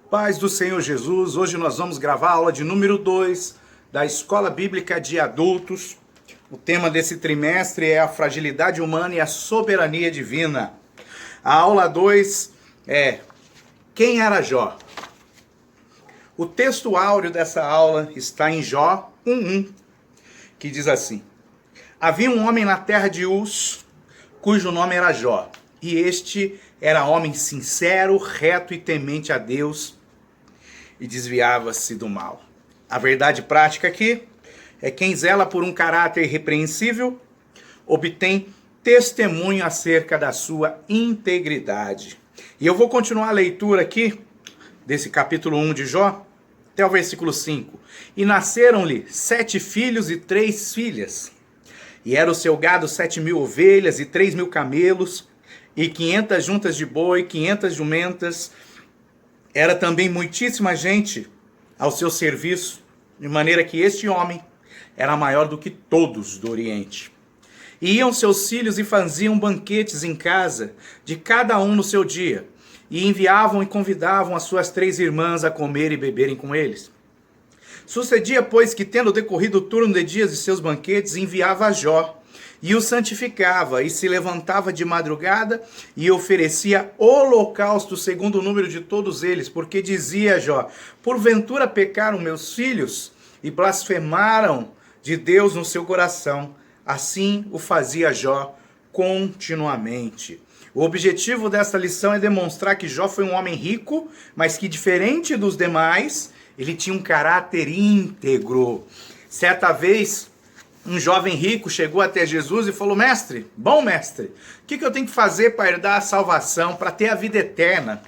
Paz do Senhor Jesus, hoje nós vamos gravar a aula de número 2 da Escola Bíblica de Adultos. O tema desse trimestre é a fragilidade humana e a soberania divina. A aula 2 é Quem era Jó? O texto áureo dessa aula está em Jó 1:1, que diz assim: Havia um homem na terra de Uz, cujo nome era Jó, e este era homem sincero, reto e temente a Deus, e desviava-se do mal. A verdade prática aqui é quem zela por um caráter irrepreensível obtém testemunho acerca da sua integridade. E eu vou continuar a leitura aqui desse capítulo 1 de Jó até o versículo 5. E nasceram-lhe 7 filhos e 3 filhas. E era o seu gado 7.000 ovelhas e 3.000 camelos, e 500 juntas de boi, 500 jumentas. Era também muitíssima gente ao seu serviço, de maneira que este homem era maior do que todos do Oriente. E iam seus filhos e faziam banquetes em casa, de cada um no seu dia, e enviavam e convidavam as suas 3 irmãs a comer e beberem com eles. Sucedia, pois, que tendo decorrido o turno de dias de seus banquetes, enviava a Jó, e o santificava, e se levantava de madrugada, e oferecia holocausto segundo o número de todos eles, porque dizia Jó: porventura pecaram meus filhos, e blasfemaram de Deus no seu coração. Assim o fazia Jó continuamente. O objetivo desta lição é demonstrar que Jó foi um homem rico, mas que, diferente dos demais, ele tinha um caráter íntegro. Certa vez, um jovem rico chegou até Jesus e falou: mestre, bom mestre, o que eu tenho que fazer para herdar a salvação, para ter a vida eterna?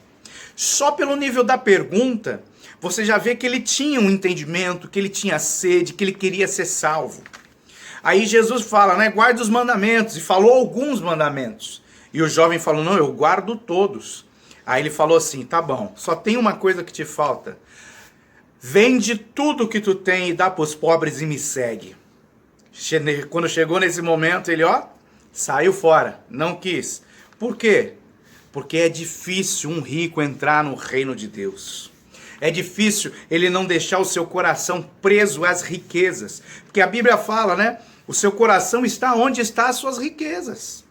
Só pelo nível da pergunta, você já vê que ele tinha um entendimento, que ele tinha sede, que ele queria ser salvo. Aí Jesus fala, guarda os mandamentos, e falou alguns mandamentos. E o jovem falou: não, eu guardo todos. Aí ele falou assim: tá bom, só tem uma coisa que te falta. Vende tudo que tu tem e dá para os pobres e me segue. Quando chegou nesse momento, ele saiu fora, não quis. Por quê? Porque é difícil um rico entrar no reino de Deus. É difícil ele não deixar o seu coração preso às riquezas. Porque a Bíblia fala, o seu coração está onde estão as suas riquezas.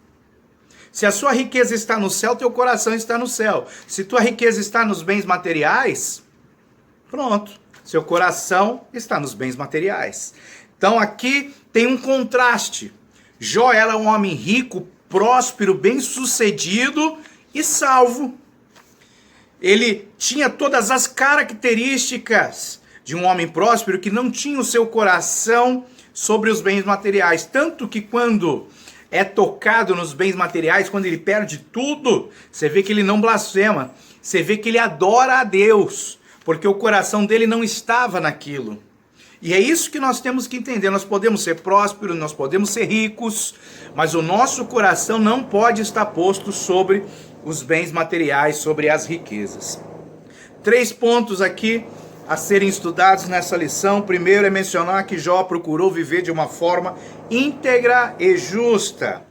Se a sua riqueza está no céu, teu coração está no céu. Se tua riqueza está nos bens materiais, pronto, seu coração está nos bens materiais. Então aqui tem um contraste. Jó era um homem rico, próspero, bem-sucedido e salvo. Ele tinha todas as características de um homem próspero que não tinha o seu coração sobre os bens materiais. Tanto que quando é tocado nos bens materiais, quando ele perde tudo, você vê que ele não blasfema. Você vê que ele adora a Deus, porque o coração dele não estava naquilo. E é isso que nós temos que entender. Nós podemos ser prósperos, nós podemos ser ricos, mas o nosso coração não pode estar posto sobre os bens materiais, sobre as riquezas. 3 pontos aqui a serem estudados nessa lição. Primeiro é mencionar que Jó procurou viver de uma forma íntegra e justa.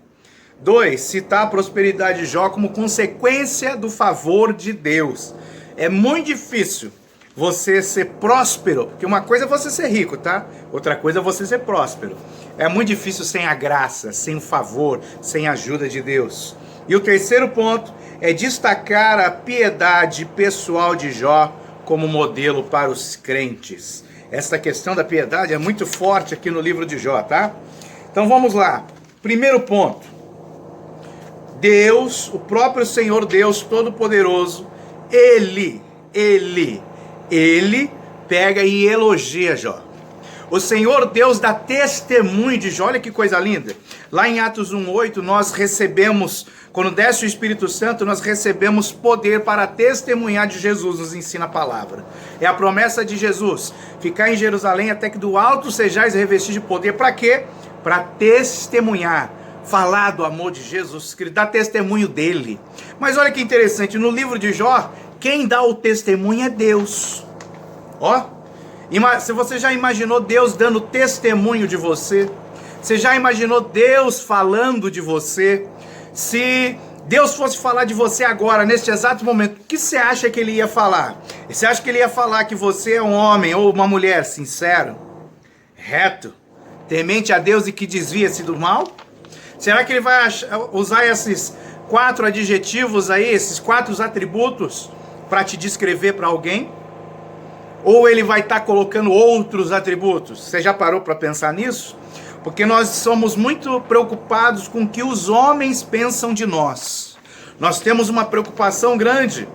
2, citar a prosperidade de Jó como consequência do favor de Deus. É muito difícil você ser próspero, porque uma coisa é você ser rico, tá? Outra coisa é você ser próspero. É muito difícil sem a graça, sem o favor, sem a ajuda de Deus. E o terceiro ponto é destacar a piedade pessoal de Jó como modelo para os crentes. Essa questão da piedade é muito forte aqui no livro de Jó, tá? Então vamos lá. Primeiro ponto. Deus, o próprio Senhor Deus Todo-Poderoso, Ele pega e elogia Jó. O Senhor Deus dá testemunho de Jó. Olha que coisa linda. Lá em Atos 1:8 nós recebemos, quando desce o Espírito Santo, nós recebemos poder para testemunhar de Jesus, nos ensina a palavra. É a promessa de Jesus, ficar em Jerusalém até que do alto sejais revestidos de poder. Para quê? Para testemunhar, falar do amor de Jesus Cristo, dar testemunho dele. Mas olha que interessante, no livro de Jó, quem dá o testemunho é Deus. Se você já imaginou Deus dando testemunho de você? Você já imaginou Deus falando de você? Se Deus fosse falar de você agora, neste exato momento, o que você acha que ele ia falar? E você acha que ele ia falar que você é um homem ou uma mulher sincero, reto, temente a Deus e que desvia-se do mal? Será que ele vai usar esses 4 adjetivos aí, esses 4 atributos para te descrever para alguém? Ou ele vai estar colocando outros atributos? Você já parou para pensar nisso? Porque nós somos muito preocupados com o que os homens pensam de nós. Nós temos uma preocupação grande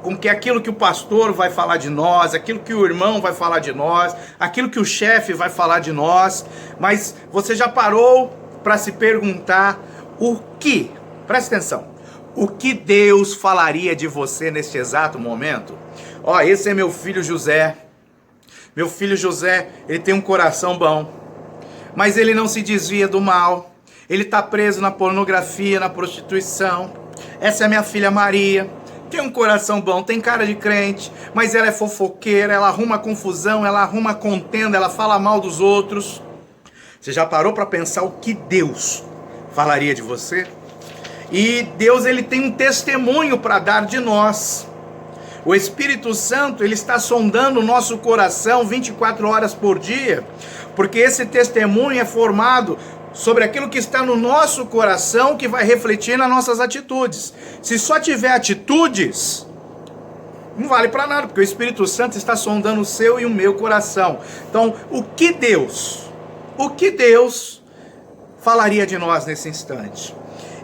com que aquilo que o pastor vai falar de nós, aquilo que o irmão vai falar de nós, aquilo que o chefe vai falar de nós. Mas você já parou para se perguntar o que? Presta atenção. O que Deus falaria de você neste exato momento? Ó, esse é meu filho José. Meu filho José, ele tem um coração bom, mas ele não se desvia do mal. Ele está preso na pornografia, na prostituição. Essa é minha filha Maria. Tem um coração bom, tem cara de crente, mas ela é fofoqueira, ela arruma confusão, ela arruma contenda, ela fala mal dos outros. Você já parou para pensar o que Deus falaria de você? E Deus, ele tem um testemunho para dar de nós. O Espírito Santo, ele está sondando o nosso coração 24 horas por dia, porque esse testemunho é formado sobre aquilo que está no nosso coração, que vai refletir nas nossas atitudes. Se só tiver atitudes, não vale para nada, porque o Espírito Santo está sondando o seu e o meu coração. Então, o que Deus falaria de nós nesse instante?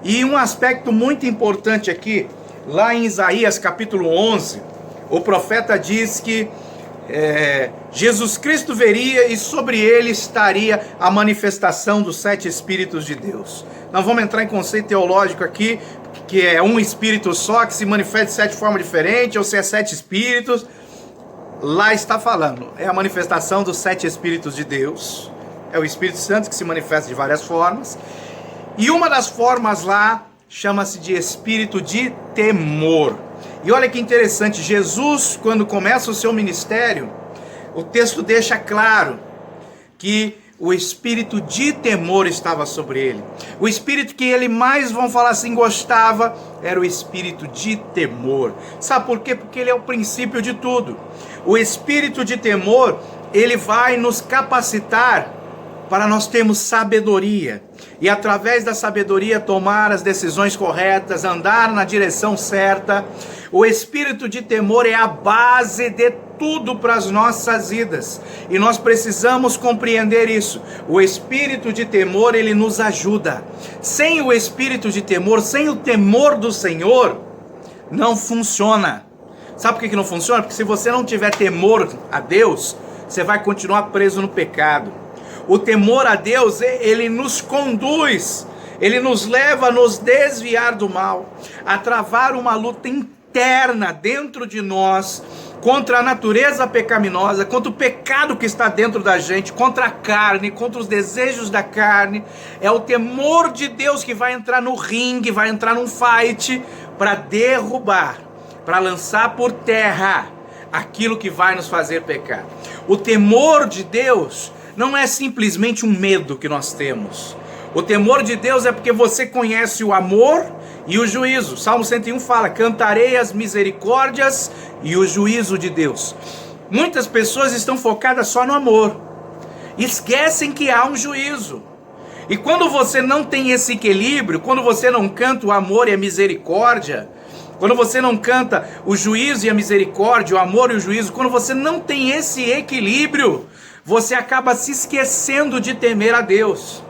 E um aspecto muito importante aqui, lá em Isaías capítulo 11, o profeta diz que Jesus Cristo veria e sobre ele estaria a manifestação dos 7 Espíritos de Deus. Não vamos entrar em conceito teológico aqui, que é um Espírito só, que se manifesta de 7 formas diferentes, ou se é 7 Espíritos. Lá está falando, é a manifestação dos 7 Espíritos de Deus. É o Espírito Santo que se manifesta de várias formas. E uma das formas lá chama-se de espírito de temor. E olha que interessante, Jesus, quando começa o seu ministério, o texto deixa claro que o espírito de temor estava sobre ele. O espírito que ele mais, vamos falar assim, gostava, era o espírito de temor. Sabe por quê? Porque ele é o princípio de tudo. O espírito de temor, ele vai nos capacitar para nós termos sabedoria, e através da sabedoria tomar as decisões corretas, andar na direção certa. O espírito de temor é a base de tudo para as nossas vidas, e nós precisamos compreender isso. O espírito de temor, ele nos ajuda. Sem o espírito de temor, sem o temor do Senhor, não funciona. Sabe por que não funciona? Porque se você não tiver temor a Deus, você vai continuar preso no pecado. O temor a Deus, ele nos conduz, ele nos leva a nos desviar do mal, a travar uma luta interna dentro de nós, contra a natureza pecaminosa, contra o pecado que está dentro da gente, contra a carne, contra os desejos da carne. É o temor de Deus que vai entrar no ringue, vai entrar num fight, para derrubar, para lançar por terra aquilo que vai nos fazer pecar. O temor de Deus não é simplesmente um medo que nós temos. O temor de Deus é porque você conhece o amor e o juízo. Salmo 101 fala: cantarei as misericórdias e o juízo de Deus. Muitas pessoas estão focadas só no amor, esquecem que há um juízo. E quando você não tem esse equilíbrio, quando você não canta o amor e a misericórdia, quando você não canta o juízo e a misericórdia, o amor e o juízo, quando você não tem esse equilíbrio, você acaba se esquecendo de temer a Deus.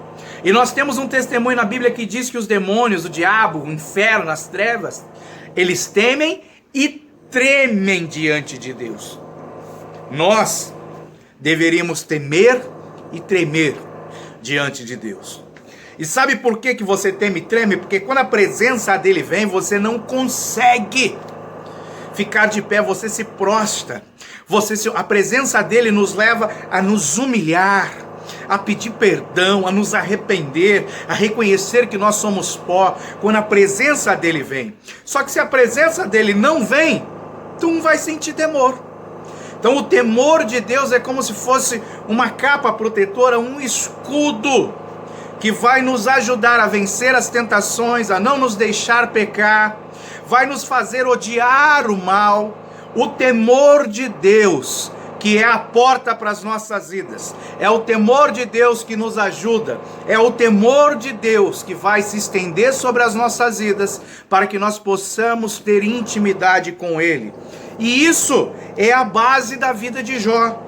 E nós temos um testemunho na Bíblia que diz que os demônios, o diabo, o inferno, as trevas, eles temem e tremem diante de Deus. Nós deveríamos temer e tremer diante de Deus. E sabe por que você teme e treme? Porque quando a presença dele vem, você não consegue ficar de pé, você se prostra. A presença dele nos leva a nos humilhar, a pedir perdão, a nos arrepender, a reconhecer que nós somos pó, quando a presença dele vem. Só que se a presença dele não vem, tu não vai sentir temor. Então o temor de Deus é como se fosse uma capa protetora, um escudo, que vai nos ajudar a vencer as tentações, a não nos deixar pecar, vai nos fazer odiar o mal, O temor de Deus, que é a porta para as nossas vidas. É o temor de Deus que nos ajuda. É o temor de Deus que vai se estender sobre as nossas vidas para que nós possamos ter intimidade com Ele. E isso é a base da vida de Jó.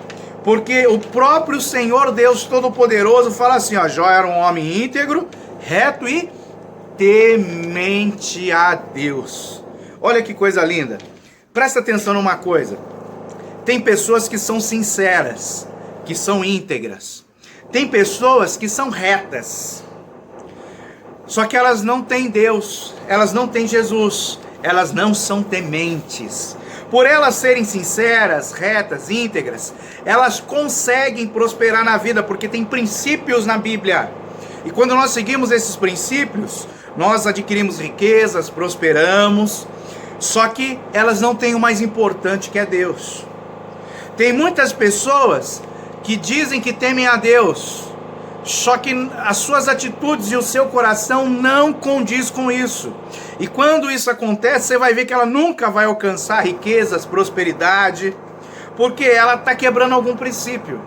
Porque o próprio Senhor Deus Todo-Poderoso fala assim, ó, Jó era um homem íntegro, reto e temente a Deus. Olha que coisa linda. Presta atenção numa coisa. Tem pessoas que são sinceras, que são íntegras. Tem pessoas que são retas. Só que elas não têm Deus, elas não têm Jesus, elas não são tementes. Por elas serem sinceras, retas, íntegras, elas conseguem prosperar na vida, porque tem princípios na Bíblia. E quando nós seguimos esses princípios, nós adquirimos riquezas, prosperamos. Só que elas não têm o mais importante, que é Deus. Tem muitas pessoas que dizem que temem a Deus, só que as suas atitudes e o seu coração não condiz com isso. E quando isso acontece, você vai ver que ela nunca vai alcançar riquezas, prosperidade, porque ela está quebrando algum princípio.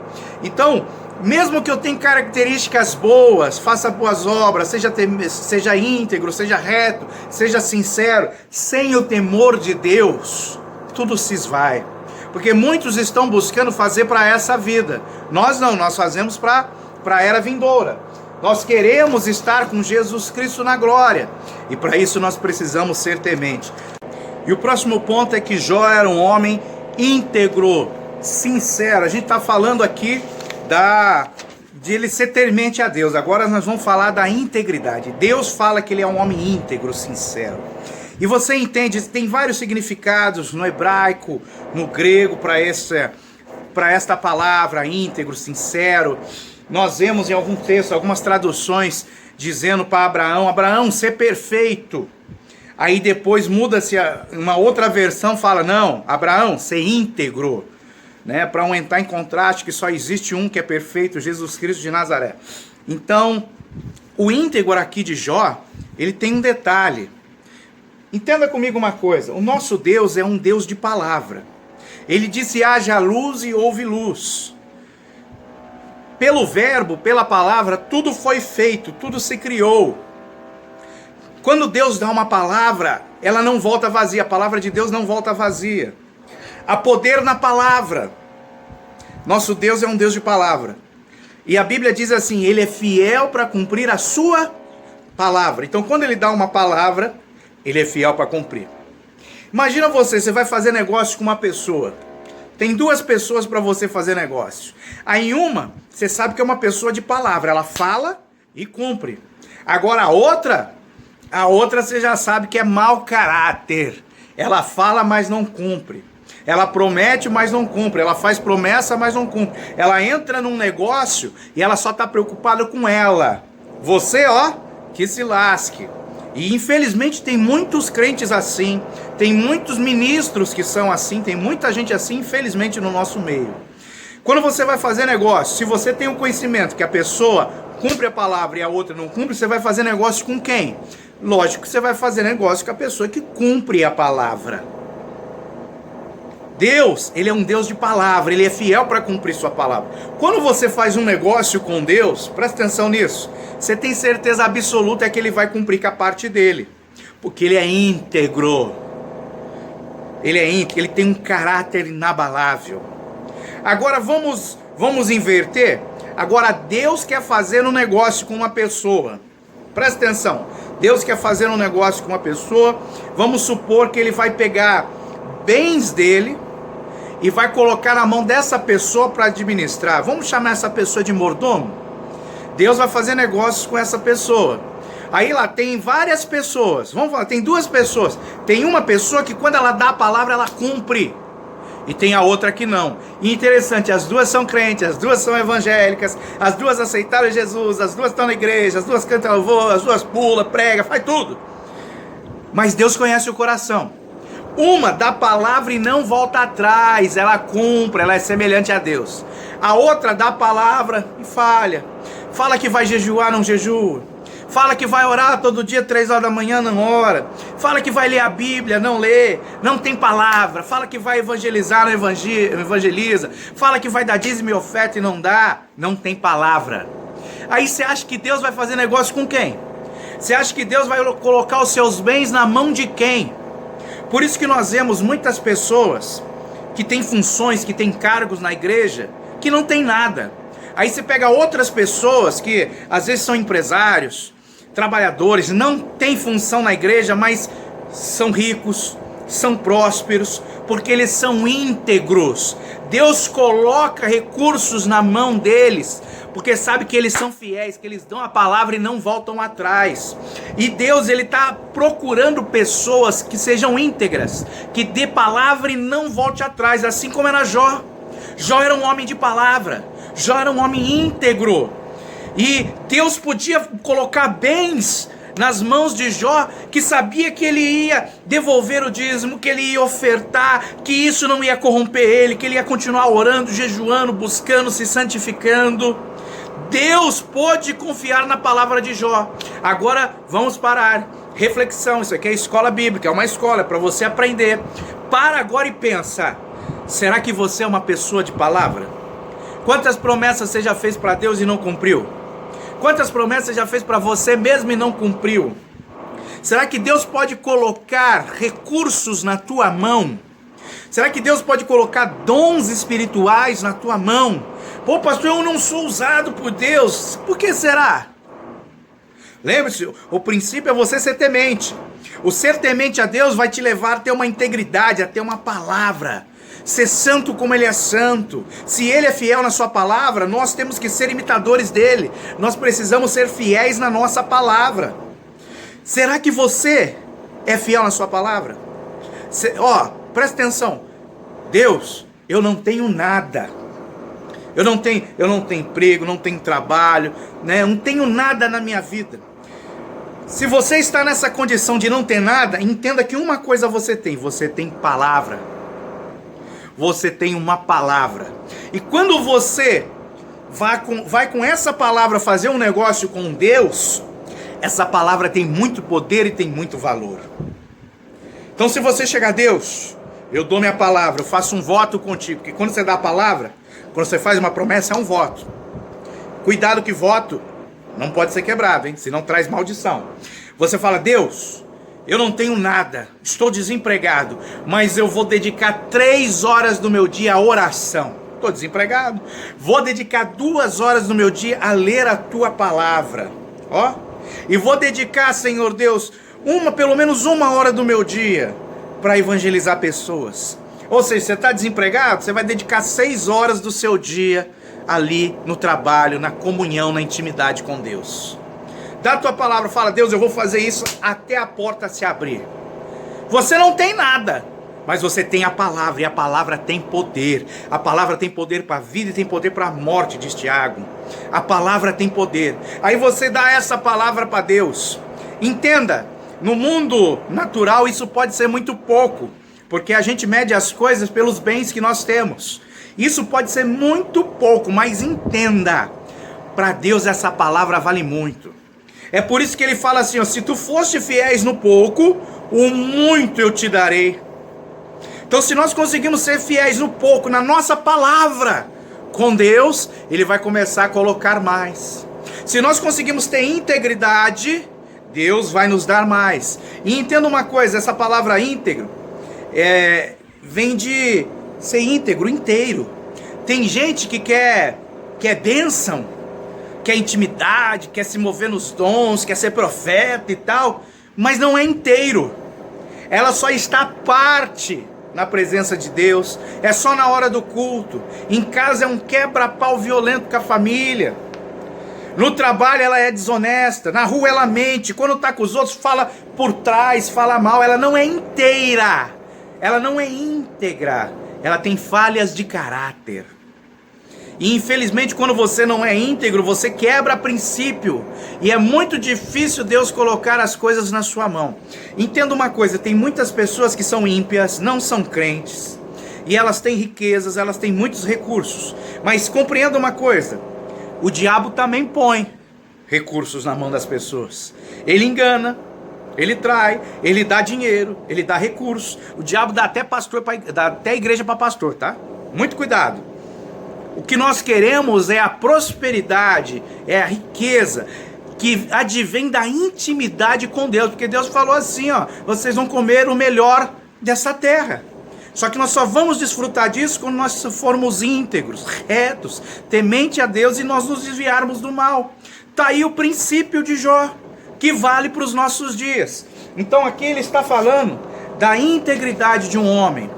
Então, mesmo que eu tenha características boas, faça boas obras, seja íntegro, seja reto, seja sincero, sem o temor de Deus, tudo se esvai. Porque muitos estão buscando fazer para essa vida. Nós não, nós fazemos para a era vindoura. Nós queremos estar com Jesus Cristo na glória. E para isso nós precisamos ser tementes. E o próximo ponto é que Jó era um homem íntegro, sincero. A gente está falando aqui de ele ser temente a Deus. Agora nós vamos falar da integridade. Deus fala que ele é um homem íntegro, sincero. E você entende, tem vários significados no hebraico, no grego, para esta palavra, íntegro, sincero. Nós vemos em algum texto, algumas traduções, dizendo para Abraão, Abraão, ser perfeito. Aí depois muda-se, uma outra versão fala, não, Abraão, ser íntegro. Né? Para um entrar em contraste, que só existe um que é perfeito, Jesus Cristo de Nazaré. Então, o íntegro aqui de Jó, ele tem um detalhe. Entenda comigo uma coisa, o nosso Deus é um Deus de palavra. Ele disse, haja luz e houve luz. Pelo verbo, pela palavra, tudo foi feito, tudo se criou. Quando Deus dá uma palavra, ela não volta vazia, a palavra de Deus não volta vazia. Há poder na palavra. Nosso Deus é um Deus de palavra. E a Bíblia diz assim, ele é fiel para cumprir a sua palavra. Então quando ele dá uma palavra, ele é fiel para cumprir. Imagina você vai fazer negócio com uma pessoa. Tem duas pessoas para você fazer negócio. Aí uma, você sabe que é uma pessoa de palavra. Ela fala e cumpre. Agora a outra você já sabe que é mau caráter. Ela fala, mas não cumpre. Ela promete, mas não cumpre. Ela faz promessa, mas não cumpre. Ela entra num negócio e ela só está preocupada com ela. Você, que se lasque. E infelizmente tem muitos crentes assim, tem muitos ministros que são assim, tem muita gente assim, infelizmente, no nosso meio. Quando você vai fazer negócio, se você tem o conhecimento que a pessoa cumpre a palavra e a outra não cumpre, você vai fazer negócio com quem? Lógico que você vai fazer negócio com a pessoa que cumpre a palavra. Deus, ele é um Deus de palavra, ele é fiel para cumprir sua palavra. Quando você faz um negócio com Deus, presta atenção nisso, você tem certeza absoluta que ele vai cumprir com a parte dele, porque ele é íntegro, ele tem um caráter inabalável. Agora vamos inverter. Agora Deus quer fazer um negócio com uma pessoa, presta atenção, Deus quer fazer um negócio com uma pessoa, vamos supor que ele vai pegar bens dele e vai colocar na mão dessa pessoa para administrar. Vamos chamar essa pessoa de mordomo? Deus vai fazer negócios com essa pessoa. Aí lá tem várias pessoas. Vamos falar, tem duas pessoas. Tem uma pessoa que quando ela dá a palavra, ela cumpre. E tem a outra que não. E interessante, as duas são crentes, as duas são evangélicas, as duas aceitaram Jesus, as duas estão na igreja, as duas cantam louvor, as duas pulam, prega, faz tudo. Mas Deus conhece o coração. Uma dá palavra e não volta atrás, ela cumpre, ela é semelhante a Deus. A outra dá palavra e falha. Fala que vai jejuar, não jejua. Fala que vai orar todo dia 3 horas da manhã, não ora. Fala que vai ler a Bíblia, não lê. Não tem palavra. Fala que vai evangelizar, não evangeliza. Fala que vai dar dízimo e oferta e não dá. Não tem palavra. Aí você acha que Deus vai fazer negócio com quem? Você acha que Deus vai colocar os seus bens na mão de quem? Por isso que nós vemos muitas pessoas que têm funções, que têm cargos na igreja, que não tem nada. Aí você pega outras pessoas que às vezes são empresários, trabalhadores, não têm função na igreja, mas são ricos, são prósperos, porque eles são íntegros. Deus coloca recursos na mão deles, porque sabe que eles são fiéis, que eles dão a palavra e não voltam atrás. E Deus, ele está procurando pessoas que sejam íntegras, que dê palavra e não volte atrás, assim como era Jó. Jó era um homem de palavra, Jó era um homem íntegro. E Deus podia colocar bens nas mãos de Jó, que sabia que ele ia devolver o dízimo, que ele ia ofertar, que isso não ia corromper ele, que ele ia continuar orando, jejuando, buscando, se santificando. Deus pôde confiar na palavra de Jó. Agora vamos parar. Reflexão, isso aqui é escola bíblica, é uma escola para você aprender. Para agora e pensa, será que você é uma pessoa de palavra? Quantas promessas você já fez para Deus e não cumpriu? Quantas promessas você já fez para você mesmo e não cumpriu? Será que Deus pode colocar recursos na tua mão? Será que Deus pode colocar dons espirituais na tua mão? Pô, pastor, eu não sou usado por Deus. Por que será? Lembre-se, o princípio é você ser temente. O ser temente a Deus vai te levar a ter uma integridade, a ter uma palavra. Ser santo como ele é santo. Se ele é fiel na sua palavra, nós temos que ser imitadores dele. Nós precisamos ser fiéis na nossa palavra. Será que você é fiel na sua palavra? Presta atenção. Deus, eu não tenho nada. Eu não tenho emprego, não tenho trabalho, né? Eu não tenho nada na minha vida. Se você está nessa condição de não ter nada, entenda que uma coisa você tem palavra. Você tem uma palavra. E quando você vai com essa palavra fazer um negócio com Deus, essa palavra tem muito poder e tem muito valor. Então se você chegar a Deus, eu dou minha palavra, eu faço um voto contigo. Porque quando você dá a palavra, quando você faz uma promessa, é um voto. Cuidado que voto não pode ser quebrado, hein? Senão traz maldição. Você fala, Deus, eu não tenho nada, estou desempregado, mas eu vou dedicar 3 horas do meu dia à oração. Estou desempregado, vou dedicar 2 horas do meu dia a ler a tua palavra. E vou dedicar, Senhor Deus, pelo menos 1 hora do meu dia para evangelizar pessoas. Ou seja, você está desempregado, você vai dedicar 6 horas do seu dia ali no trabalho, na comunhão, na intimidade com Deus. Dá a tua palavra, fala, Deus, eu vou fazer isso até a porta se abrir. Você não tem nada, mas você tem a palavra, e a palavra tem poder. A palavra tem poder para a vida e tem poder para a morte, diz Tiago. A palavra tem poder. Aí você dá essa palavra para Deus. Entenda, no mundo natural isso pode ser muito pouco, porque a gente mede as coisas pelos bens que nós temos. Isso pode ser muito pouco, mas entenda, para Deus essa palavra vale muito. É por isso que ele fala assim, se tu foste fiéis no pouco, o muito eu te darei. Então se nós conseguimos ser fiéis no pouco, na nossa palavra, com Deus, ele vai começar a colocar mais. Se nós conseguimos ter integridade, Deus vai nos dar mais. E entenda uma coisa, essa palavra íntegro, vem de ser íntegro, inteiro. Tem gente que quer bênção, quer intimidade, quer se mover nos dons, quer ser profeta e tal, mas não é inteiro. Ela só está parte na presença de Deus, é só na hora do culto. Em casa é um quebra-pau violento com a família. No trabalho ela é desonesta, na rua ela mente, quando está com os outros fala por trás, fala mal. Ela não é inteira, ela não é íntegra, ela tem falhas de caráter. E infelizmente quando você não é íntegro, você quebra princípio. E é muito difícil Deus colocar as coisas na sua mão. Entenda uma coisa, tem muitas pessoas que são ímpias, não são crentes. E elas têm riquezas, elas têm muitos recursos. Mas compreenda uma coisa, o diabo também põe. recursos na mão das pessoas. Ele engana, ele trai, ele dá dinheiro, ele dá recursos. O diabo dá até pastor, dá até igreja para pastor, tá? Muito cuidado. O que nós queremos é a prosperidade, é a riqueza que advém da intimidade com Deus, porque Deus falou assim, ó, vocês vão comer o melhor dessa terra. Só que nós só vamos desfrutar disso quando nós formos íntegros, retos, temente a Deus e nós nos desviarmos do mal. Tá aí o princípio de Jó, que vale para os nossos dias. Então aqui ele está falando da integridade de um homem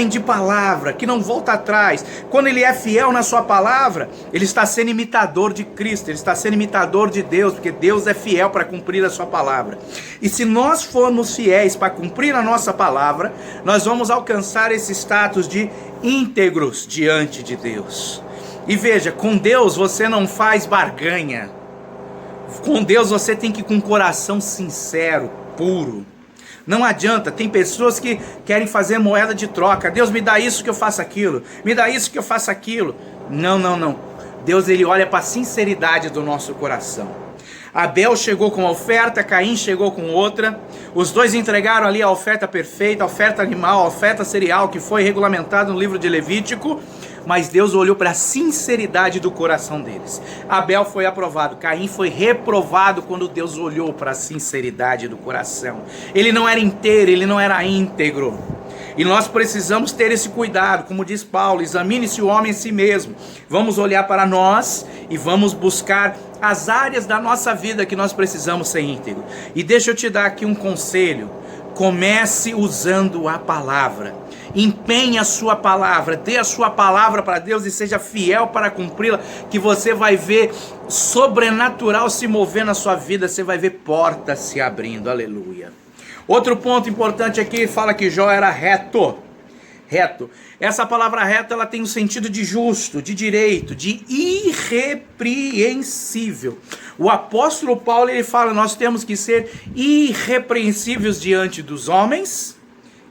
de palavra, que não volta atrás. Quando ele é fiel na sua palavra, ele está sendo imitador de Cristo, ele está sendo imitador de Deus, porque Deus é fiel para cumprir a sua palavra. E se nós formos fiéis para cumprir a nossa palavra, nós vamos alcançar esse status de íntegros diante de Deus. E veja, com Deus você não faz barganha. Com Deus você tem que ir com um coração sincero, puro. Não adianta, tem pessoas que querem fazer moeda de troca. Deus, me dá isso que eu faço aquilo. Me dá isso que eu faço aquilo. Não. Deus, ele olha para a sinceridade do nosso coração. Abel chegou com uma oferta, Caim chegou com outra. Os dois entregaram ali a oferta perfeita, a oferta animal, a oferta cereal, que foi regulamentada no livro de Levítico. Mas Deus olhou para a sinceridade do coração deles. Abel foi aprovado, Caim foi reprovado quando Deus olhou para a sinceridade do coração. Ele não era inteiro, ele não era íntegro. E nós precisamos ter esse cuidado, como diz Paulo, examine-se o homem em si mesmo. Vamos olhar para nós e vamos buscar as áreas da nossa vida que nós precisamos ser íntegros. E deixa eu te dar aqui um conselho. Comece usando a palavra. Empenhe a sua palavra, dê a sua palavra para Deus e seja fiel para cumpri-la, que você vai ver sobrenatural se mover na sua vida, você vai ver portas se abrindo, aleluia. Outro ponto importante aqui, fala que Jó era reto. Essa palavra reto, ela tem um sentido de justo, de direito, de irrepreensível. O apóstolo Paulo, ele fala, nós temos que ser irrepreensíveis diante dos homens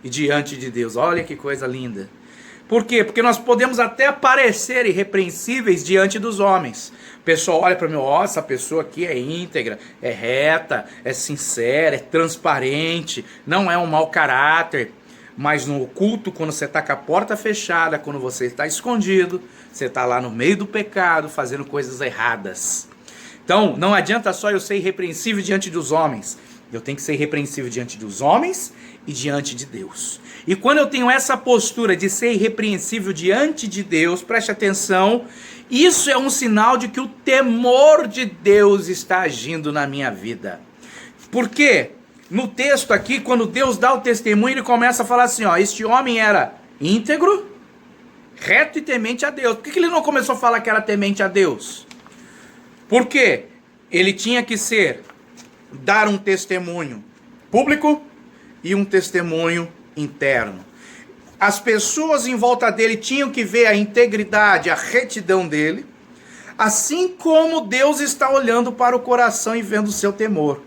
e diante de Deus. Olha que coisa linda. Por quê? Porque nós podemos até parecer irrepreensíveis diante dos homens. O pessoal olha para mim, ó, essa pessoa aqui é íntegra, é reta, é sincera, é transparente, não é um mau caráter. Mas no oculto, quando você está com a porta fechada, quando você está escondido, você está lá no meio do pecado, fazendo coisas erradas. Então, não adianta só eu ser irrepreensível diante dos homens. Eu tenho que ser irrepreensível diante dos homens e diante de Deus. E quando eu tenho essa postura de ser irrepreensível diante de Deus, preste atenção, isso é um sinal de que o temor de Deus está agindo na minha vida. Por quê? No texto aqui, quando Deus dá o testemunho, ele começa a falar assim, ó, este homem era íntegro, reto e temente a Deus. Por que ele não começou a falar que era temente a Deus? Por quê? Ele tinha que dar um testemunho público e um testemunho interno. As pessoas em volta dele tinham que ver a integridade, a retidão dele, assim como Deus está olhando para o coração e vendo o seu temor.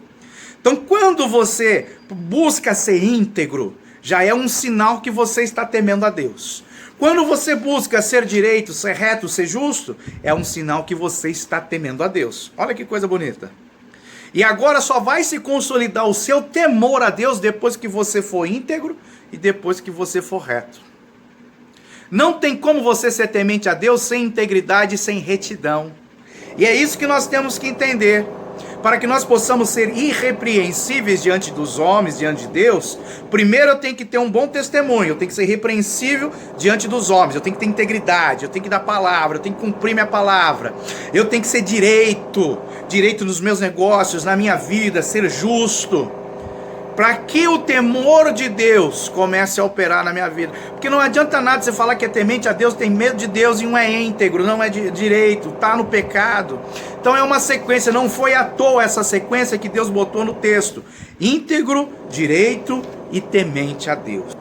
Então, quando você busca ser íntegro, já é um sinal que você está temendo a Deus. Quando você busca ser direito, ser reto, ser justo, é um sinal que você está temendo a Deus. Olha que coisa bonita. E agora só vai se consolidar o seu temor a Deus depois que você for íntegro e depois que você for reto. Não tem como você ser temente a Deus sem integridade e sem retidão. E é isso que nós temos que entender. Para que nós possamos ser irrepreensíveis diante dos homens, diante de Deus, primeiro eu tenho que ter um bom testemunho, eu tenho que ser irrepreensível diante dos homens, eu tenho que ter integridade, eu tenho que dar palavra, eu tenho que cumprir minha palavra, eu tenho que ser direito nos meus negócios, na minha vida, ser justo, para que o temor de Deus comece a operar na minha vida. Porque não adianta nada você falar que é temente a Deus, tem medo de Deus e não é íntegro, não é direito, está no pecado. Então é uma sequência, não foi à toa essa sequência que Deus botou no texto. Íntegro, direito e temente a Deus.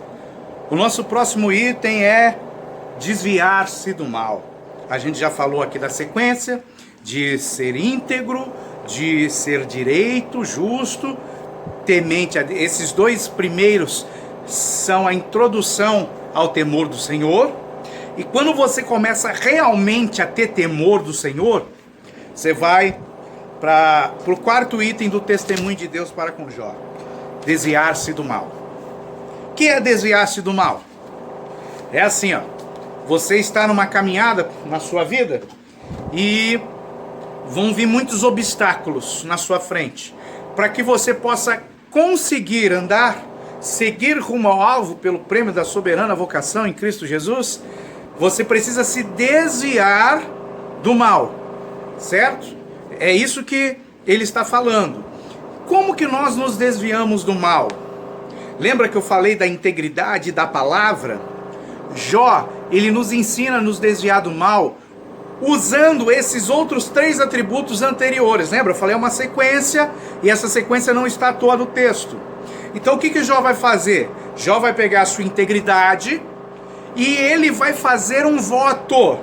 O nosso próximo item é desviar-se do mal. A gente já falou aqui da sequência de ser íntegro, de ser direito, justo, temente a Deus. Esses dois primeiros são a introdução ao temor do Senhor. E quando você começa realmente a ter temor do Senhor, você vai para o quarto item do testemunho de Deus para com Jó: desviar-se do mal. O que é desviar-se do mal? É assim, ó. Você está numa caminhada na sua vida e vão vir muitos obstáculos na sua frente. Para que você possa conseguir andar, seguir rumo ao alvo pelo prêmio da soberana vocação em Cristo Jesus, você precisa se desviar do mal, certo? É isso que ele está falando. Como que nós nos desviamos do mal? Lembra que eu falei da integridade da palavra? Jó, ele nos ensina a nos desviar do mal usando esses outros 3 atributos anteriores. Lembra? Eu falei uma sequência e essa sequência não está à toa no texto. Então o que Jó vai fazer? Jó vai pegar a sua integridade e ele vai fazer um voto.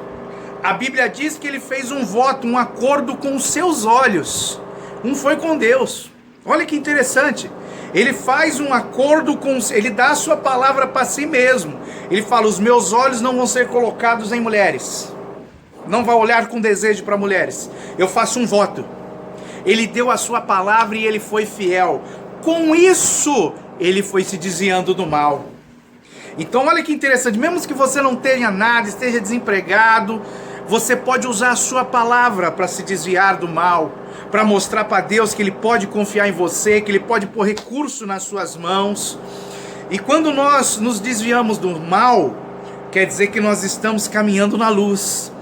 A Bíblia diz que ele fez um voto, um acordo com os seus olhos. Um foi com Deus. Olha que interessante. Ele faz um acordo com... Ele dá a sua palavra para si mesmo. Ele fala: os meus olhos não vão ser colocados em mulheres. Não vai olhar com desejo para mulheres. Eu faço um voto. Ele deu a sua palavra e ele foi fiel. Com isso, ele foi se desviando do mal. Então olha que interessante. Mesmo que você não tenha nada, esteja desempregado, você pode usar a sua palavra para se desviar do mal, para mostrar para Deus que Ele pode confiar em você, que Ele pode pôr recurso nas suas mãos. E quando nós nos desviamos do mal, quer dizer que nós estamos caminhando na luz.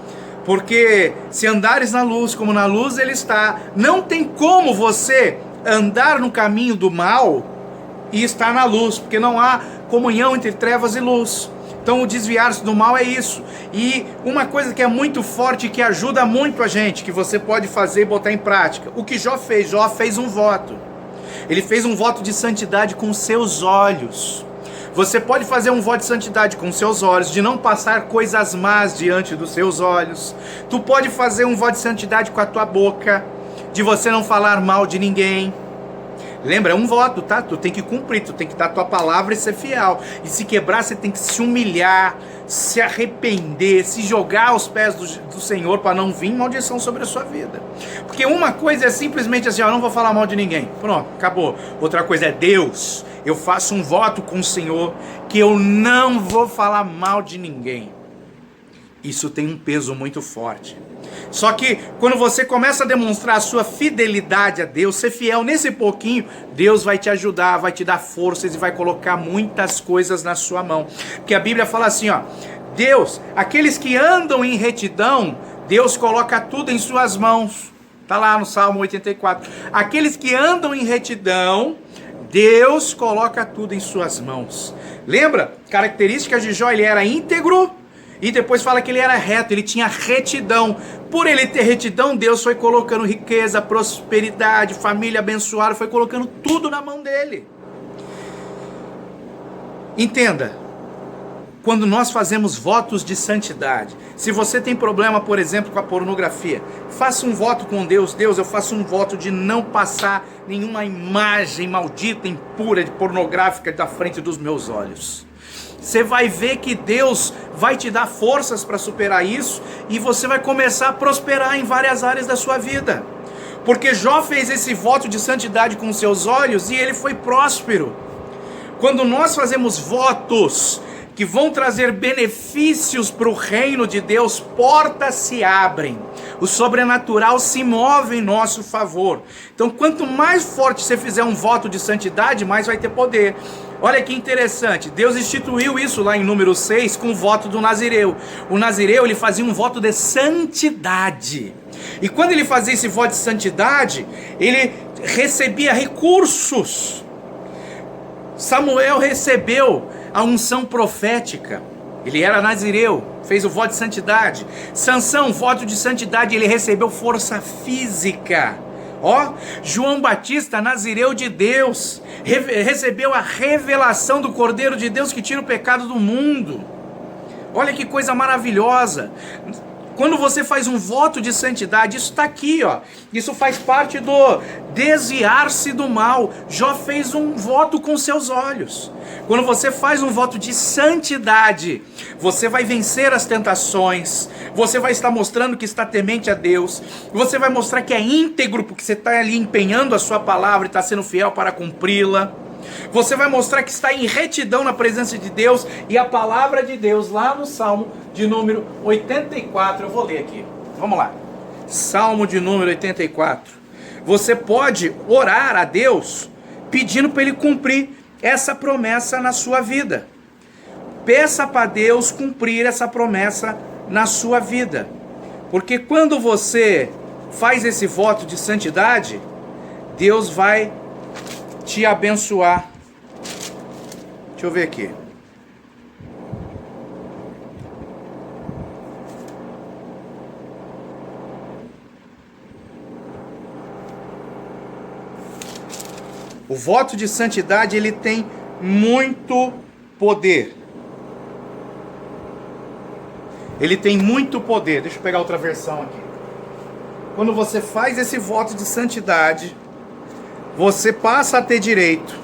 Porque se andares na luz como na luz Ele está, não tem como você andar no caminho do mal e estar na luz, porque não há comunhão entre trevas e luz. Então o desviar-se do mal é isso. E uma coisa que é muito forte, que ajuda muito a gente, que você pode fazer e botar em prática: o que Jó fez um voto. Ele fez um voto de santidade com os seus olhos. Você pode fazer um voto de santidade com os seus olhos, de não passar coisas más diante dos seus olhos. Tu pode fazer um voto de santidade com a tua boca, de você não falar mal de ninguém. Lembra, é um voto, tá? Tu tem que cumprir, tu tem que dar a tua palavra e ser fiel. E se quebrar, você tem que se humilhar, se arrepender, se jogar aos pés do Senhor para não vir maldição sobre a sua vida. Porque uma coisa é simplesmente assim: ó, eu não vou falar mal de ninguém. Pronto, acabou. Outra coisa é: Deus, eu faço um voto com o Senhor que eu não vou falar mal de ninguém. Isso tem um peso muito forte. Só que quando você começa a demonstrar a sua fidelidade a Deus, ser fiel nesse pouquinho, Deus vai te ajudar, vai te dar forças e vai colocar muitas coisas na sua mão. Porque a Bíblia fala assim, ó: Deus, aqueles que andam em retidão, Deus coloca tudo em suas mãos. Está lá no Salmo 84. Aqueles que andam em retidão, Deus coloca tudo em suas mãos. Lembra? Características de Jó: ele era íntegro. E depois fala que ele era reto, ele tinha retidão. Por ele ter retidão, Deus foi colocando riqueza, prosperidade, família abençoada, foi colocando tudo na mão dele. Entenda, quando nós fazemos votos de santidade, se você tem problema, por exemplo, com a pornografia, faça um voto com Deus: Deus, eu faço um voto de não passar nenhuma imagem maldita, impura, pornográfica da frente dos meus olhos. Você vai ver que Deus vai te dar forças para superar isso e você vai começar a prosperar em várias áreas da sua vida. Porque Jó fez esse voto de santidade com seus olhos e ele foi próspero. Quando nós fazemos votos que vão trazer benefícios para o reino de Deus, portas se abrem, o sobrenatural se move em nosso favor. Então, quanto mais forte você fizer um voto de santidade, mais vai ter poder. Olha que interessante, Deus instituiu isso lá em Números 6 com o voto do Nazireu. O Nazireu, ele fazia um voto de santidade. E quando ele fazia esse voto de santidade, ele recebia recursos. Samuel recebeu a unção profética. Ele era nazireu, fez o voto de santidade. Sansão, voto de santidade, ele recebeu força física. Ó, João Batista, nazireu de Deus, recebeu a revelação do Cordeiro de Deus que tira o pecado do mundo. Olha que coisa maravilhosa. Quando você faz um voto de santidade, isso está aqui, ó. Isso faz parte do desviar-se do mal. Jó fez um voto com seus olhos. Quando você faz um voto de santidade, você vai vencer as tentações, você vai estar mostrando que está temente a Deus, você vai mostrar que é íntegro, porque você está ali empenhando a sua palavra e está sendo fiel para cumpri-la. Você vai mostrar que está em retidão na presença de Deus. E a palavra de Deus lá no Salmo de número 84, eu vou ler aqui, vamos lá. Salmo de número 84. Você pode orar a Deus pedindo para Ele cumprir essa promessa na sua vida. Peça para Deus cumprir essa promessa na sua vida, porque quando você faz esse voto de santidade, Deus vai te abençoar. Deixa eu ver aqui. O voto de santidade, ele tem muito poder. Ele tem muito poder. Deixa eu pegar outra versão aqui. Quando você faz esse voto de santidade, você passa a ter direito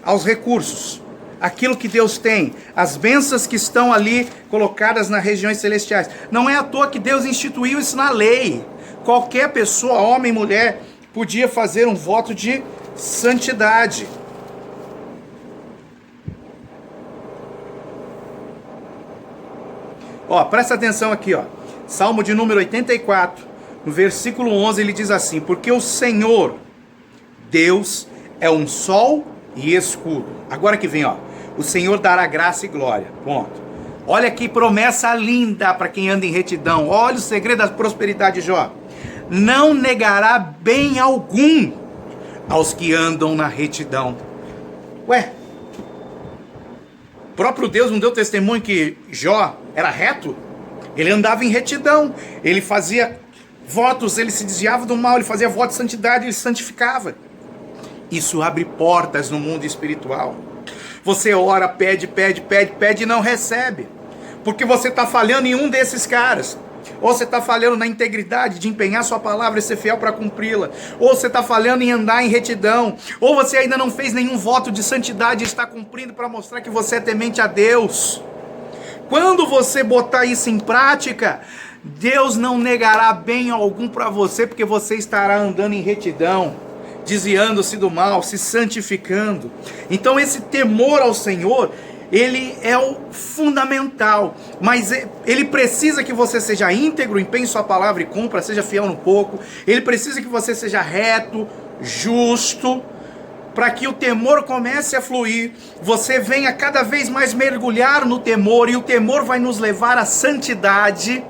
aos recursos, aquilo que Deus tem, as bênçãos que estão ali colocadas nas regiões celestiais. Não é à toa que Deus instituiu isso na lei. Qualquer pessoa, homem, mulher, podia fazer um voto de santidade. Ó, presta atenção aqui, ó. Salmo de número 84, no versículo 11, ele diz assim: porque o Senhor Deus é um sol e escudo. Agora que vem, ó. O Senhor dará graça e glória. Ponto. Olha que promessa linda para quem anda em retidão. Olha o segredo da prosperidade, Jó. Não negará bem algum aos que andam na retidão. Ué, o próprio Deus não deu testemunho que Jó era reto? Ele andava em retidão, ele fazia votos, ele se desviava do mal, ele fazia votos de santidade, ele santificava. Isso abre portas no mundo espiritual. Você ora, pede e não recebe, porque você está falhando em um desses caras. Ou você está falhando na integridade de empenhar sua palavra e ser fiel para cumpri-la. Ou você está falhando em andar em retidão. Ou você ainda não fez nenhum voto de santidade e está cumprindo para mostrar que você é temente a Deus. Quando você botar isso em prática, Deus não negará bem algum para você, porque você estará andando em retidão, desviando-se do mal, se santificando. Então esse temor ao Senhor, ele é o fundamental, mas ele precisa que você seja íntegro, empenhe sua palavra e cumpra, seja fiel no pouco. Ele precisa que você seja reto, justo, para que o temor comece a fluir, você venha cada vez mais mergulhar no temor, e o temor vai nos levar à santidade,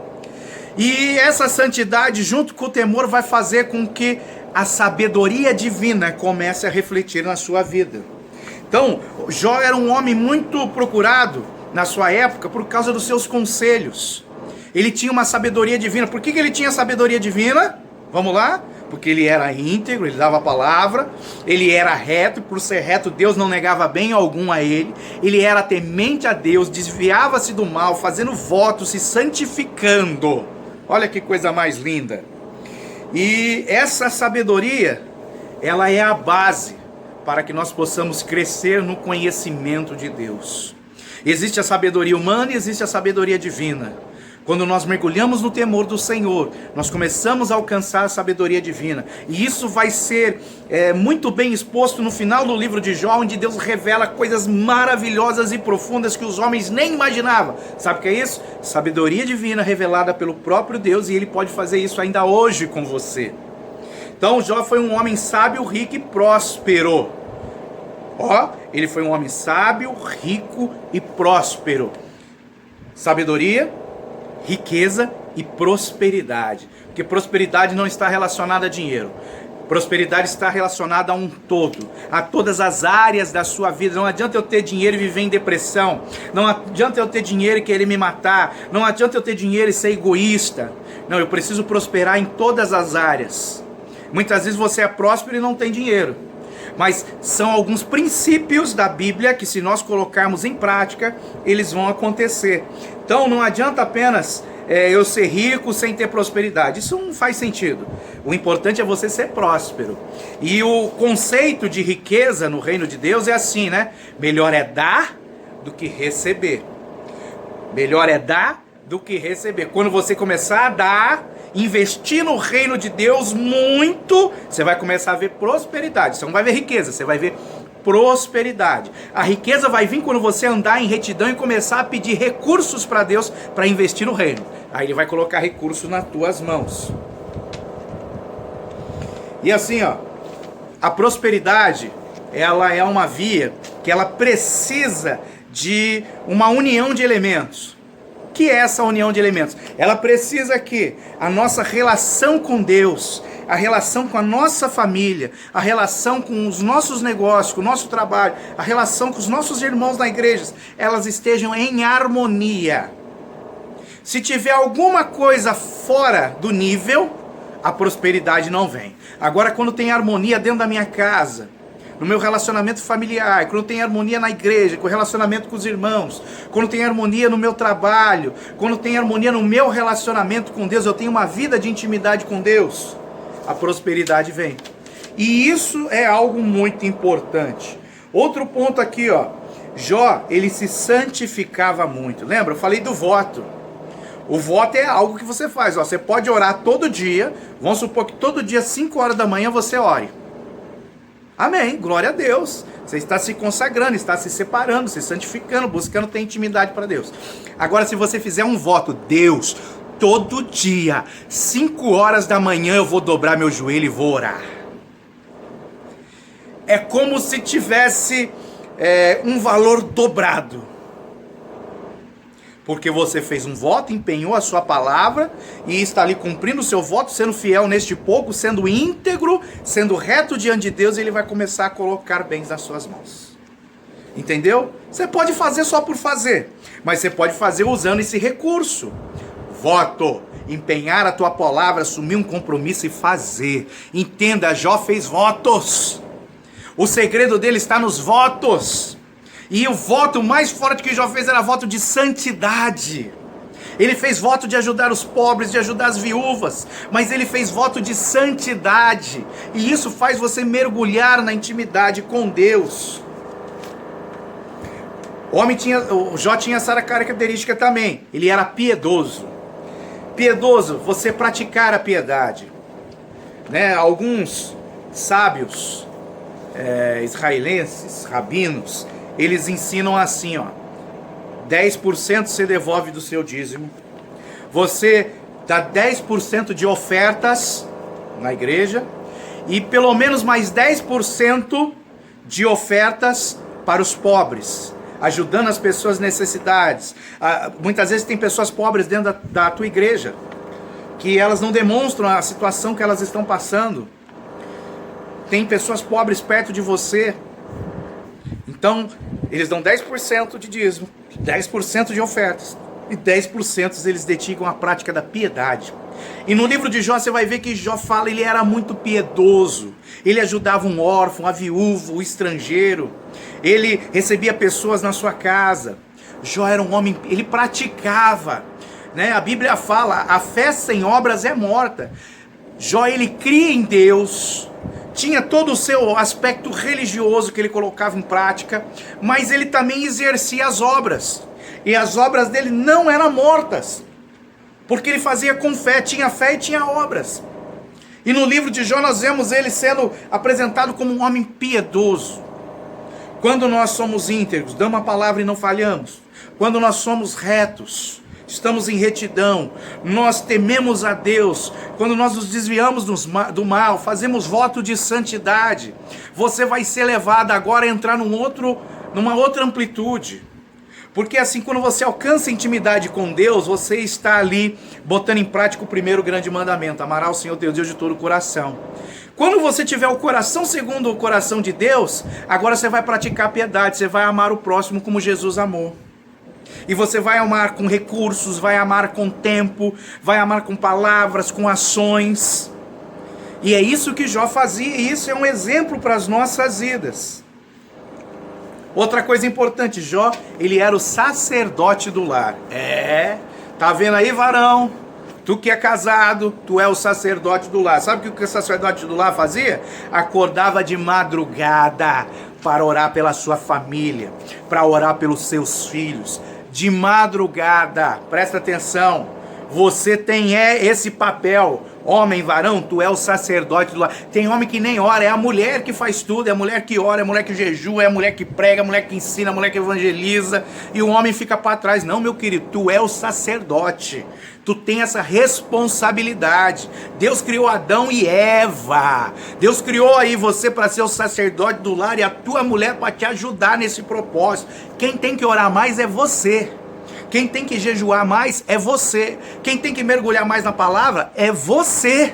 e essa santidade junto com o temor vai fazer com que a sabedoria divina comece a refletir na sua vida. Então, Jó era um homem muito procurado na sua época por causa dos seus conselhos. Ele tinha uma sabedoria divina. Por que ele tinha sabedoria divina? Vamos lá? Porque ele era íntegro, ele dava a palavra, ele era reto, por ser reto Deus não negava bem algum a ele, ele era temente a Deus, desviava-se do mal, fazendo votos, se santificando. Olha que coisa mais linda. E essa sabedoria, ela é a base para que nós possamos crescer no conhecimento de Deus. Existe a sabedoria humana e existe a sabedoria divina. Quando nós mergulhamos no temor do Senhor, nós começamos a alcançar a sabedoria divina. E isso vai ser muito bem exposto no final do livro de Jó, onde Deus revela coisas maravilhosas e profundas que os homens nem imaginavam. Sabe o que é isso? Sabedoria divina revelada pelo próprio Deus, e Ele pode fazer isso ainda hoje com você. Então Jó foi um homem sábio, rico e próspero. Ó, ele foi um homem sábio, rico e próspero. Sabedoria, riqueza e prosperidade. Porque prosperidade não está relacionada a dinheiro. Prosperidade está relacionada a um todo, a todas as áreas da sua vida. Não adianta eu ter dinheiro e viver em depressão. Não adianta eu ter dinheiro e querer me matar. Não adianta eu ter dinheiro e ser egoísta. Não, eu preciso prosperar em todas as áreas. Muitas vezes você é próspero e não tem dinheiro. Mas são alguns princípios da Bíblia que, se nós colocarmos em prática, eles vão acontecer. Então não adianta apenas eu ser rico sem ter prosperidade. Isso não faz sentido. O importante é você ser próspero. E o conceito de riqueza no reino de Deus é assim, né? Melhor é dar do que receber. Melhor é dar do que receber. Quando você começar a dar, investir no reino de Deus muito, você vai começar a ver prosperidade. Você não vai ver riqueza, você vai ver prosperidade. A riqueza vai vir quando você andar em retidão e começar a pedir recursos para Deus para investir no reino. Aí Ele vai colocar recursos nas tuas mãos. E assim, ó, a prosperidade, ela é uma via que ela precisa de uma união de elementos. O que é essa união de elementos? Ela precisa que a nossa relação com Deus, a relação com a nossa família, a relação com os nossos negócios, com o nosso trabalho, a relação com os nossos irmãos na igreja, elas estejam em harmonia. Se tiver alguma coisa fora do nível, a prosperidade não vem. Agora, quando tem harmonia dentro da minha casa, no meu relacionamento familiar, quando tem harmonia na igreja, com o relacionamento com os irmãos, quando tem harmonia no meu trabalho, quando tem harmonia no meu relacionamento com Deus, eu tenho uma vida de intimidade com Deus, a prosperidade vem. E isso é algo muito importante. Outro ponto aqui, ó, Jó, ele se santificava muito. Lembra? Eu falei do voto. O voto é algo que você faz, ó, você pode orar todo dia, vamos supor que todo dia, 5 horas da manhã, você ore. Amém, glória a Deus. Você está se consagrando, está se separando, se santificando, buscando ter intimidade para Deus. Agora, se você fizer um voto, Deus, todo dia, 5 horas da manhã eu vou dobrar meu joelho e vou orar. É como se tivesse um valor dobrado. Porque você fez um voto, empenhou a sua palavra e está ali cumprindo o seu voto, sendo fiel neste pouco, sendo íntegro, sendo reto diante de Deus, e Ele vai começar a colocar bens nas suas mãos. Entendeu? Você pode fazer só por fazer, mas você pode fazer usando esse recurso. Voto, empenhar a tua palavra, assumir um compromisso e fazer. Entenda, Jó fez votos. O segredo dele está nos votos. E o voto mais forte que Jó fez era voto de santidade. Ele fez voto de ajudar os pobres, de ajudar as viúvas, mas ele fez voto de santidade. E isso faz você mergulhar na intimidade com Deus. O Jó tinha essa característica também. Ele era piedoso. Piedoso, você praticar a piedade. Né? Alguns sábios israelenses, rabinos, eles ensinam assim, ó, 10% você devolve do seu dízimo, você dá 10% de ofertas na igreja, e pelo menos mais 10% de ofertas para os pobres, ajudando as pessoas necessidades. Muitas vezes tem pessoas pobres dentro da tua igreja, que elas não demonstram a situação que elas estão passando. Tem pessoas pobres perto de você. Então, eles dão 10% de dízimo, 10% de ofertas, e 10% eles dedicam à prática da piedade. E no livro de Jó você vai ver que Jó fala, ele era muito piedoso. Ele ajudava um órfão, a viúva, o estrangeiro. Ele recebia pessoas na sua casa. Jó era um homem, ele praticava. Né? A Bíblia fala, a fé sem obras é morta. Jó, ele cria em Deus. Tinha todo o seu aspecto religioso que ele colocava em prática, mas ele também exercia as obras. E as obras dele não eram mortas, porque ele fazia com fé, tinha fé e tinha obras. E no livro de Jó nós vemos ele sendo apresentado como um homem piedoso. Quando nós somos íntegros, damos a palavra e não falhamos. Quando nós somos retos, estamos em retidão, nós tememos a Deus, quando nós nos desviamos do mal, fazemos voto de santidade, você vai ser levado agora a entrar numa outra amplitude. Porque assim, quando você alcança intimidade com Deus, você está ali botando em prática o primeiro grande mandamento: amarás o Senhor teu Deus de todo o coração. Quando você tiver o coração segundo o coração de Deus, agora você vai praticar a piedade, você vai amar o próximo como Jesus amou. E você vai amar com recursos, vai amar com tempo, vai amar com palavras, com ações. E é isso que Jó fazia, e isso é um exemplo para as nossas vidas. Outra coisa importante, Jó, ele era o sacerdote do lar. Tá vendo aí, varão? Tu que é casado, tu é o sacerdote do lar. Sabe o que o sacerdote do lar fazia? Acordava de madrugada para orar pela sua família, para orar pelos seus filhos. De madrugada, presta atenção, você tem esse papel. Homem, varão, tu é o sacerdote do lar. Tem homem que nem ora, é a mulher que faz tudo, é a mulher que ora, é a mulher que jejua, é a mulher que prega, é a mulher que ensina, é a mulher que evangeliza, e o homem fica para trás. Não, meu querido, tu é o sacerdote, tu tem essa responsabilidade. Deus criou Adão e Eva, Deus criou aí você para ser o sacerdote do lar e a tua mulher para te ajudar nesse propósito. Quem tem que orar mais é você. Quem tem que jejuar mais é você. Quem tem que mergulhar mais na palavra é você.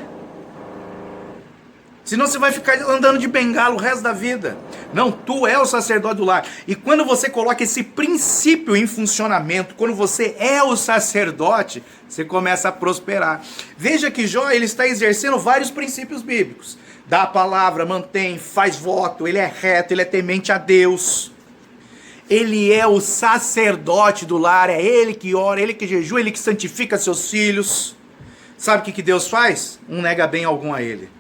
Senão você vai ficar andando de bengala o resto da vida. Não, tu é o sacerdote do lar. E quando você coloca esse princípio em funcionamento, quando você é o sacerdote, você começa a prosperar. Veja que Jó, ele está exercendo vários princípios bíblicos. Dá a palavra, mantém, faz voto, ele é reto, ele é temente a Deus. Ele é o sacerdote do lar, é ele que ora, ele que jejua, ele que santifica seus filhos. Sabe o que Deus faz? Não nega bem algum a ele.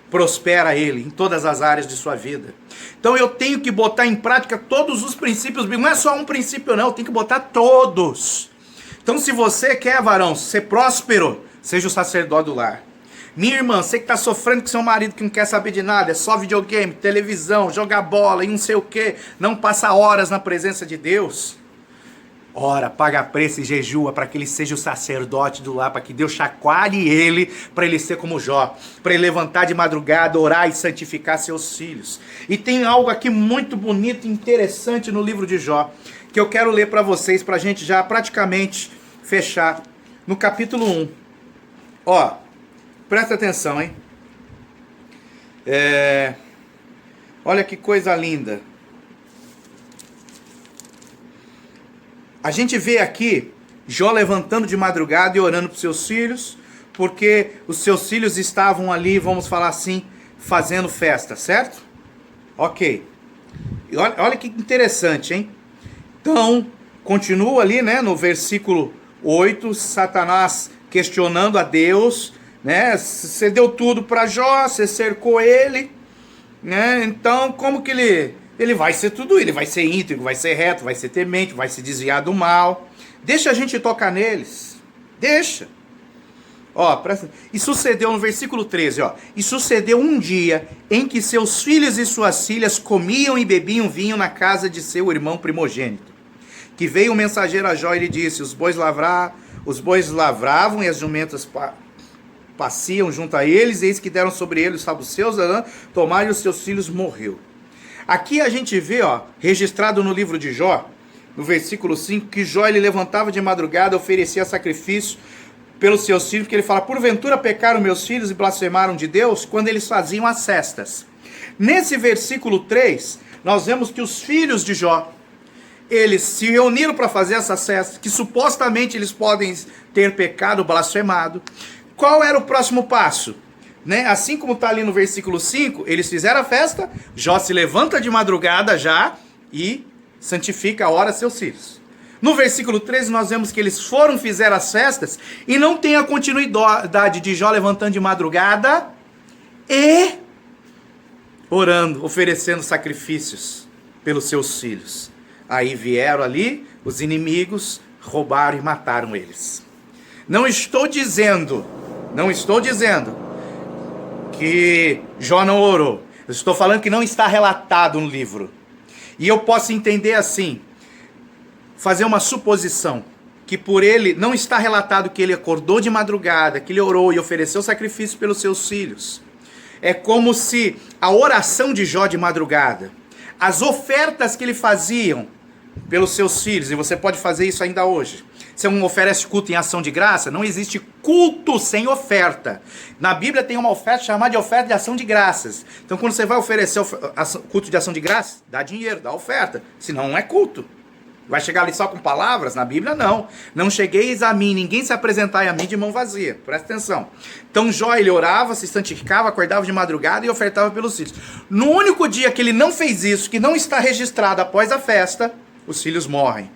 Prospera ele em todas as áreas de sua vida. Então eu tenho que botar em prática todos os princípios bíblicos. Não é só um princípio não, eu tenho que botar todos. Então se você quer, varão, ser próspero, seja o sacerdote do lar. Minha irmã, você que está sofrendo com seu marido que não quer saber de nada, é só videogame, televisão, jogar bola e não sei o que, não passa horas na presença de Deus. Ora, paga preço e jejua para que ele seja o sacerdote do lar, para que Deus chacoalhe ele, para ele ser como Jó, para ele levantar de madrugada, orar e santificar seus filhos. E tem algo aqui muito bonito e interessante no livro de Jó, que eu quero ler para vocês, para a gente já praticamente fechar, no capítulo 1. Ó, presta atenção, hein? Olha que coisa linda. A gente vê aqui Jó levantando de madrugada e orando para os seus filhos, porque os seus filhos estavam ali, vamos falar assim, fazendo festa, certo? Ok. E olha que interessante, hein? Então, continua ali, né, no versículo 8, Satanás questionando a Deus, né? Você deu tudo para Jó, você cercou ele, né? Então, como que ele vai ser tudo, ele vai ser íntegro, vai ser reto, vai ser temente, vai se desviar do mal. Deixa a gente tocar neles. Deixa. Ó, presta. E sucedeu no versículo 13, ó. E sucedeu um dia em que seus filhos e suas filhas comiam e bebiam vinho na casa de seu irmão primogênito. Que veio o mensageiro a Jó e lhe disse: os bois lavravam e as jumentas passeam junto a eles, eis que deram sobre eles os sabuceus, tomaram os seus filhos, morreu. Aqui a gente vê, ó, registrado no livro de Jó, no versículo 5, que Jó ele levantava de madrugada, oferecia sacrifício pelos seus filhos, porque ele fala: porventura pecaram meus filhos e blasfemaram de Deus, quando eles faziam as cestas. Nesse versículo 3, nós vemos que os filhos de Jó, eles se reuniram para fazer essa cesta, que supostamente eles podem ter pecado, blasfemado. Qual era o próximo passo? Né? Assim como está ali no versículo 5, eles fizeram a festa, Jó se levanta de madrugada já e santifica, ora seus filhos. No versículo 13 nós vemos que eles fizeram as festas e não tem a continuidade de Jó levantando de madrugada e orando, oferecendo sacrifícios pelos seus filhos. Aí vieram ali os inimigos, roubaram e mataram eles. Não estou dizendo que Jó não orou. Eu estou falando que não está relatado no livro. E eu posso entender assim, fazer uma suposição, que por ele não está relatado que ele acordou de madrugada, que ele orou e ofereceu sacrifício pelos seus filhos. É como se a oração de Jó de madrugada, as ofertas que ele faziam pelos seus filhos, e você pode fazer isso ainda hoje. Você não oferece culto em ação de graça? Não existe culto sem oferta. Na Bíblia tem uma oferta chamada de oferta de ação de graças. Então quando você vai oferecer culto de ação de graça, dá dinheiro, dá oferta. Senão não é culto. Vai chegar ali só com palavras? Na Bíblia não. Não chegueis a mim, ninguém se apresentai a mim de mão vazia. Presta atenção. Então Jó, ele orava, se santificava, acordava de madrugada e ofertava pelos filhos. No único dia que ele não fez isso, que não está registrado após a festa, os filhos morrem.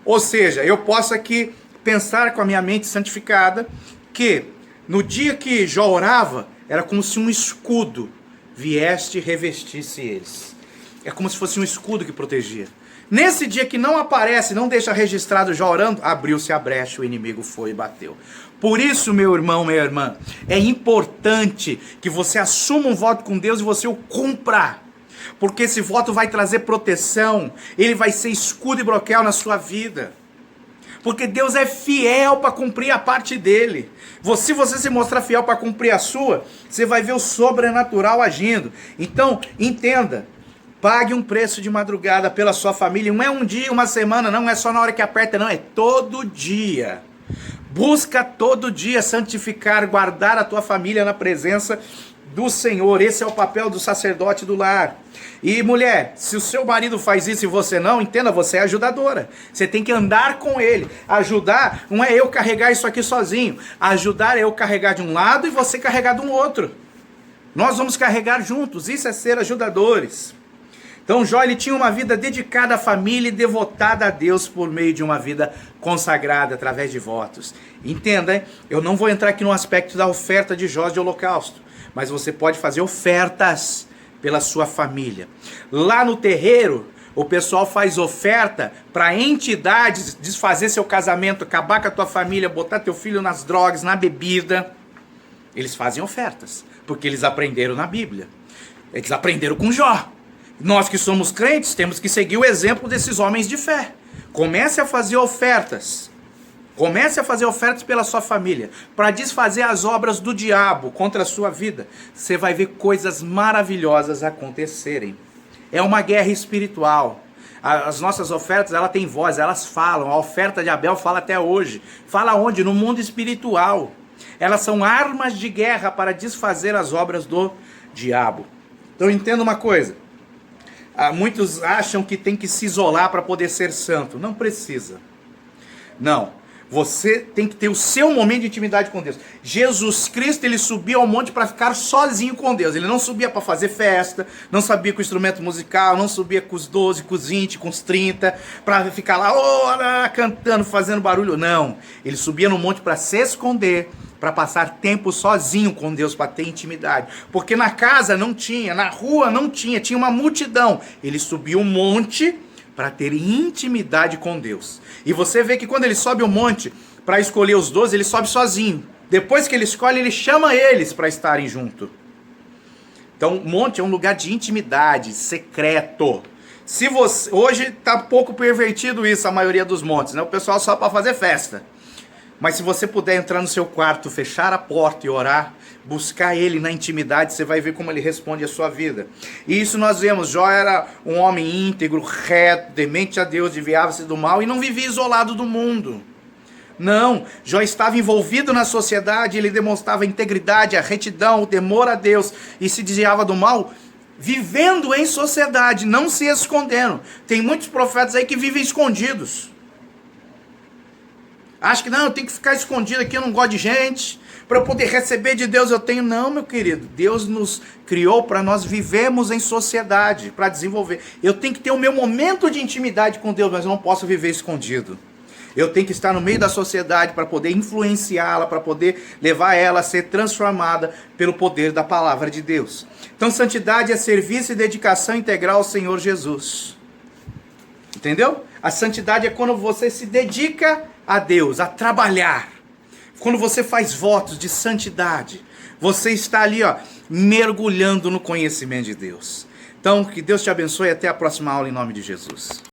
Ou seja, eu posso aqui pensar com a minha mente santificada que no dia que Jó orava, era como se um escudo vieste e revestisse eles. É como se fosse um escudo que protegia. Nesse dia que não aparece, não deixa registrado Jó orando, abriu-se a brecha, o inimigo foi e bateu. Por isso, meu irmão, minha irmã, é importante que você assuma um voto com Deus e você o cumpra. Porque esse voto vai trazer proteção, ele vai ser escudo e broquel na sua vida. Porque Deus é fiel para cumprir a parte dele. Se você se mostrar fiel para cumprir a sua, você vai ver o sobrenatural agindo. Então, entenda. Pague um preço de madrugada pela sua família. Não é um dia, uma semana, não é só na hora que aperta, não. É todo dia. Busca todo dia santificar, guardar a tua família na presença do Senhor. Esse é o papel do sacerdote do lar. E mulher, se o seu marido faz isso e você não, entenda, você é ajudadora. Você tem que andar com ele. Ajudar não é eu carregar isso aqui sozinho. Ajudar é eu carregar de um lado e você carregar de um outro. Nós vamos carregar juntos. Isso é ser ajudadores. Então Jó, ele tinha uma vida dedicada à família e devotada a Deus por meio de uma vida consagrada através de votos. Entenda, hein? Eu não vou entrar aqui no aspecto da oferta de Jó de holocausto, mas você pode fazer ofertas pela sua família. Lá no terreiro, o pessoal faz oferta para entidades desfazer seu casamento, acabar com a tua família, botar teu filho nas drogas, na bebida. Eles fazem ofertas, porque eles aprenderam na Bíblia. Eles aprenderam com Jó. Nós que somos crentes temos que seguir o exemplo desses homens de fé. Comece a fazer ofertas. Comece a fazer ofertas pela sua família, para desfazer as obras do diabo contra a sua vida. Você vai ver coisas maravilhosas acontecerem. É uma guerra espiritual. As nossas ofertas, elas têm voz, elas falam. A oferta de Abel fala até hoje. Fala onde? No mundo espiritual. Elas são armas de guerra para desfazer as obras do diabo. Então entenda uma coisa. Muitos acham que tem que se isolar para poder ser santo. Não precisa. Não. Você tem que ter o seu momento de intimidade com Deus. Jesus Cristo, ele subia ao monte para ficar sozinho com Deus. Ele não subia para fazer festa, não subia com instrumento musical, não subia com os 12, com os 20, com os 30, para ficar lá cantando, fazendo barulho. Não. Ele subia no monte para se esconder, para passar tempo sozinho com Deus, para ter intimidade. Porque na casa não tinha, na rua não tinha, tinha uma multidão. Ele subia um monte para ter intimidade com Deus. E você vê que quando ele sobe o monte para escolher os 12, ele sobe sozinho. Depois que ele escolhe, ele chama eles para estarem junto. Então, o monte é um lugar de intimidade, secreto. Se você hoje está pouco pervertido isso, a maioria dos montes, né? O pessoal só para fazer festa. Mas se você puder entrar no seu quarto, fechar a porta e orar, buscar ele na intimidade, você vai ver como ele responde a sua vida. E isso nós vemos, Jó era um homem íntegro, reto, temente a Deus, desviava-se do mal e não vivia isolado do mundo. Não, Jó estava envolvido na sociedade, ele demonstrava a integridade, a retidão, o temor a Deus e se desviava do mal, vivendo em sociedade, não se escondendo. Tem muitos profetas aí que vivem escondidos. Acho que não, eu tenho que ficar escondido aqui, eu não gosto de gente. Para eu poder receber de Deus eu tenho. Não, meu querido. Deus nos criou para nós vivermos em sociedade, para desenvolver. Eu tenho que ter o meu momento de intimidade com Deus, mas eu não posso viver escondido. Eu tenho que estar no meio da sociedade para poder influenciá-la, para poder levar ela a ser transformada pelo poder da palavra de Deus. Então, santidade é serviço e dedicação integral ao Senhor Jesus. Entendeu? A santidade é quando você se dedica a Deus, a trabalhar. Quando você faz votos de santidade, você está ali, mergulhando no conhecimento de Deus. Então, que Deus te abençoe e até a próxima aula em nome de Jesus.